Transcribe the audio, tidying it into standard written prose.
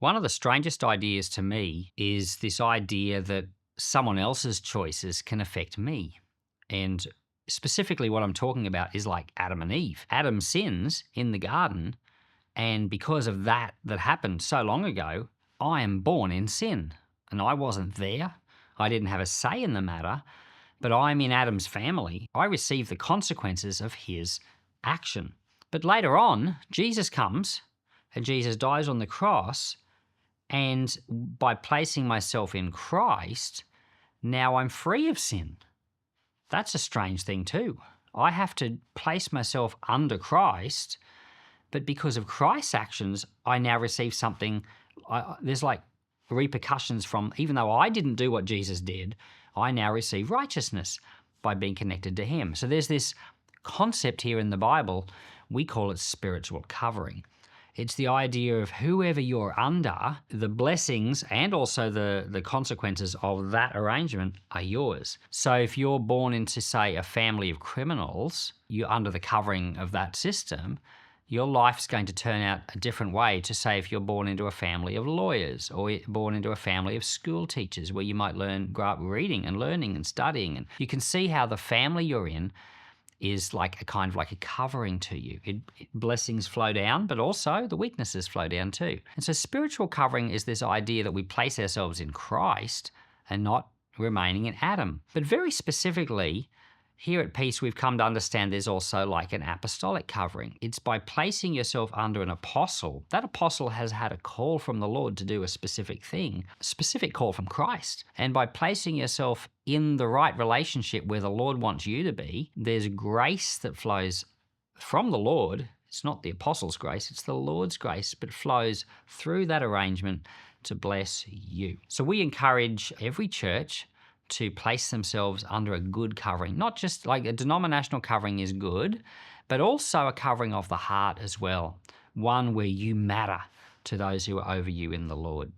One of the strangest ideas to me is this idea that someone else's choices can affect me. And specifically, what I'm talking about is like Adam and Eve. Adam sins in the garden, and because of that happened so long ago, I am born in sin. And I wasn't there. I didn't have a say in the matter, but I'm in Adam's family. I receive the consequences of his action. But later on, Jesus comes and Jesus dies on the cross. And by placing myself in Christ, now I'm free of sin. That's a strange thing too. I have to place myself under Christ, but because of Christ's actions, I now receive something. There's like repercussions from, even though I didn't do what Jesus did, I now receive righteousness by being connected to him. So there's this concept here in the Bible, we call it spiritual covering. It's the idea of whoever you're under, the blessings and also the consequences of that arrangement are yours. So if you're born into, say, a family of criminals, you're under the covering of that system, your life's going to turn out a different way to, say, if you're born into a family of lawyers or born into a family of school teachers where you might grow up reading and learning and studying. And you can see how the family you're in is like a kind of like a covering to you. Blessings flow down, but also the weaknesses flow down too. And so spiritual covering is this idea that we place ourselves in Christ and not remaining in Adam. But very specifically, here at Peace, we've come to understand there's also like an apostolic covering. It's by placing yourself under an apostle. That apostle has had a call from the Lord to do a specific thing, a specific call from Christ. And by placing yourself in the right relationship where the Lord wants you to be, there's grace that flows from the Lord. It's not the apostle's grace, it's the Lord's grace, but flows through that arrangement to bless you. So we encourage every church to place themselves under a good covering. Not just like a denominational covering is good, but also a covering of the heart as well. One where you matter to those who are over you in the Lord.